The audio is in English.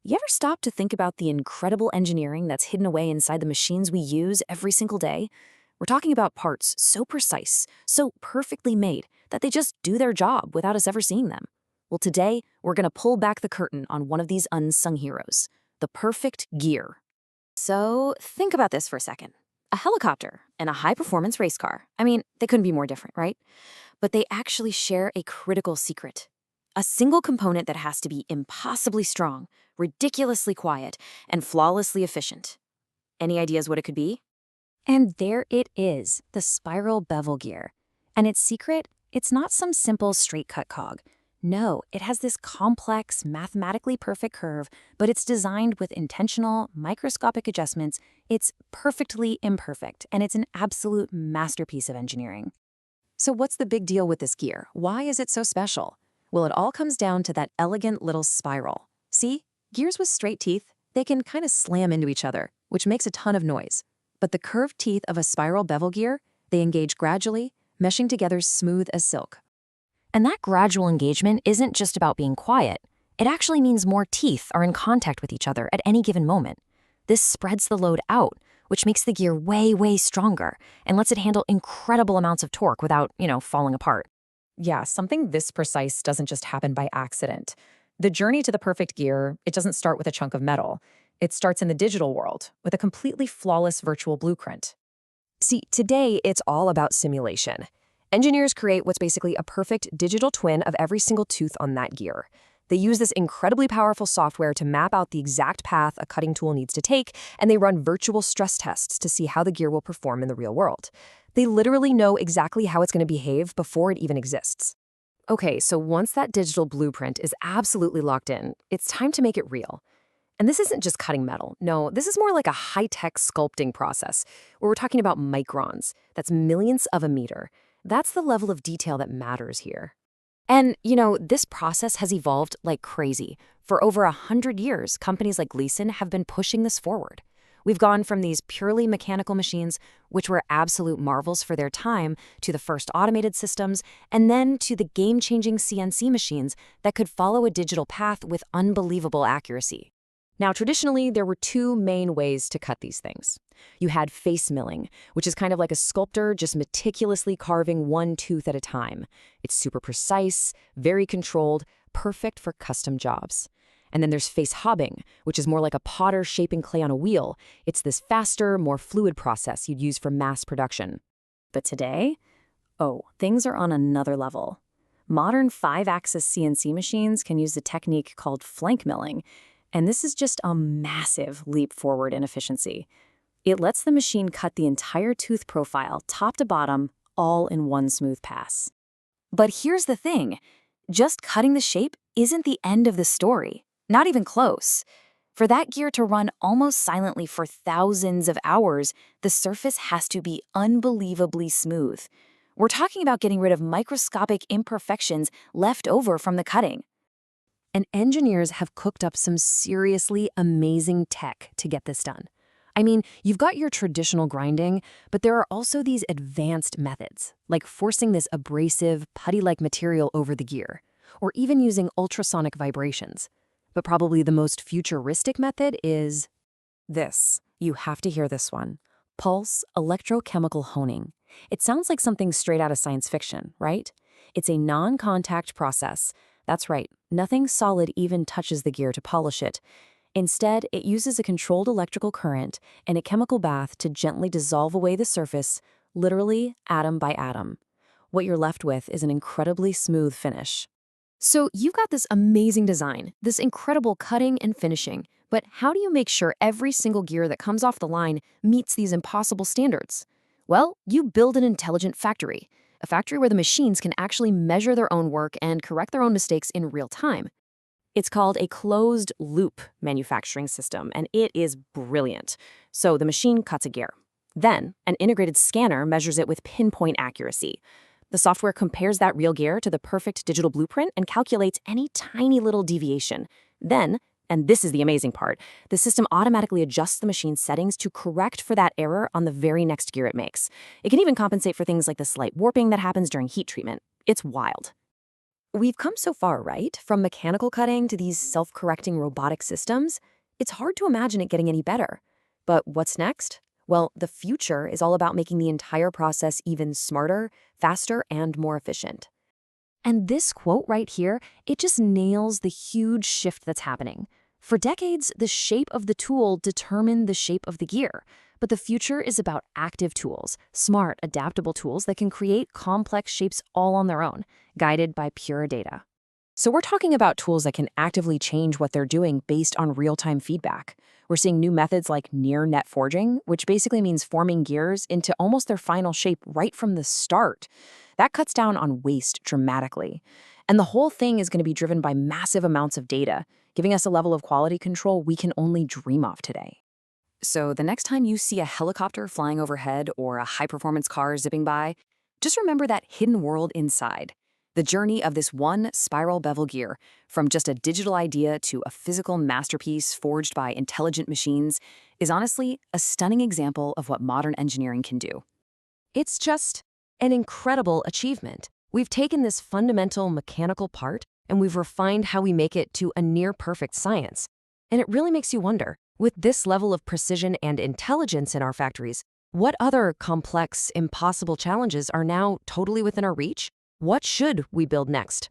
You ever stop to think about the incredible engineering that's hidden away inside the machines we use every single day? We're talking about parts so precise, so perfectly made, that they just do their job without us ever seeing them. Well, today, we're going to pull back the curtain on one of these unsung heroes, the perfect gear. So, think about this for a second. A helicopter and a high-performance race car. I mean, they couldn't be more different, right? But they actually share a critical secret. A single component that has to be impossibly strong, ridiculously quiet, and flawlessly efficient. Any ideas what it could be? And there it is, the spiral bevel gear. And its secret? It's not some simple straight-cut cog. No, it has this complex, mathematically perfect curve, but it's designed with intentional, microscopic adjustments. It's perfectly imperfect, and it's an absolute masterpiece of engineering. So what's the big deal with this gear? Why is it so special? Well, it all comes down to that elegant little spiral. See, gears with straight teeth, they can kind of slam into each other, which makes a ton of noise. But the curved teeth of a spiral bevel gear, they engage gradually, meshing together smooth as silk. And that gradual engagement isn't just about being quiet. It actually means more teeth are in contact with each other at any given moment. This spreads the load out, which makes the gear way, way stronger and lets it handle incredible amounts of torque without, falling apart. Yeah, something this precise doesn't just happen by accident. The journey to the perfect gear, it doesn't start with a chunk of metal. It starts in the digital world with a completely flawless virtual blueprint. See, today it's all about simulation. Engineers create what's basically a perfect digital twin of every single tooth on that gear. They use this incredibly powerful software to map out the exact path a cutting tool needs to take, and they run virtual stress tests to see how the gear will perform in the real world. They literally know exactly how it's going to behave before it even exists. Okay, so once that digital blueprint is absolutely locked in, it's time to make it real. And this isn't just cutting metal. No, this is more like a high-tech sculpting process, where we're talking about microns. That's millionths of a meter. That's the level of detail that matters here. And, this process has evolved like crazy. For over 100 years, companies like Gleason have been pushing this forward. We've gone from these purely mechanical machines, which were absolute marvels for their time, to the first automated systems, and then to the game-changing CNC machines that could follow a digital path with unbelievable accuracy. Now, traditionally, there were two main ways to cut these things. You had face milling, which is kind of like a sculptor just meticulously carving one tooth at a time. It's super precise, very controlled, perfect for custom jobs. And then there's face hobbing, which is more like a potter shaping clay on a wheel. It's this faster, more fluid process you'd use for mass production. But today, things are on another level. Modern 5-axis CNC machines can use a technique called flank milling, and this is just a massive leap forward in efficiency. It lets the machine cut the entire tooth profile, top to bottom, all in one smooth pass. But here's the thing. Just cutting the shape isn't the end of the story. Not even close. For that gear to run almost silently for thousands of hours, the surface has to be unbelievably smooth. We're talking about getting rid of microscopic imperfections left over from the cutting. And engineers have cooked up some seriously amazing tech to get this done. I mean, you've got your traditional grinding, but there are also these advanced methods, like forcing this abrasive, putty-like material over the gear, or even using ultrasonic vibrations. But probably the most futuristic method is this. You have to hear this one. Pulse electrochemical honing. It sounds like something straight out of science fiction, right? It's a non-contact process. That's right, nothing solid even touches the gear to polish it. Instead, it uses a controlled electrical current and a chemical bath to gently dissolve away the surface, literally atom by atom. What you're left with is an incredibly smooth finish. So you've got this amazing design, this incredible cutting and finishing, but how do you make sure every single gear that comes off the line meets these impossible standards? Well, you build an intelligent factory. A factory where the machines can actually measure their own work and correct their own mistakes in real time. It's called a closed-loop manufacturing system, and it is brilliant. So the machine cuts a gear. Then, an integrated scanner measures it with pinpoint accuracy. The software compares that real gear to the perfect digital blueprint and calculates any tiny little deviation. Then, and this is the amazing part, the system automatically adjusts the machine's settings to correct for that error on the very next gear it makes. It can even compensate for things like the slight warping that happens during heat treatment. It's wild. We've come so far, right? From mechanical cutting to these self-correcting robotic systems. It's hard to imagine it getting any better. But what's next? Well, the future is all about making the entire process even smarter, faster, and more efficient. And this quote right here, it just nails the huge shift that's happening. For decades, the shape of the tool determined the shape of the gear. But the future is about active tools, smart, adaptable tools that can create complex shapes all on their own, guided by pure data. So we're talking about tools that can actively change what they're doing based on real-time feedback. We're seeing new methods like near-net forging, which basically means forming gears into almost their final shape right from the start. That cuts down on waste dramatically. And the whole thing is going to be driven by massive amounts of data, giving us a level of quality control we can only dream of today. So the next time you see a helicopter flying overhead or a high-performance car zipping by, just remember that hidden world inside. The journey of this one spiral bevel gear, from just a digital idea to a physical masterpiece forged by intelligent machines, is honestly a stunning example of what modern engineering can do. It's just an incredible achievement. We've taken this fundamental mechanical part and we've refined how we make it to a near-perfect science. And it really makes you wonder, with this level of precision and intelligence in our factories, what other complex, impossible challenges are now totally within our reach? What should we build next?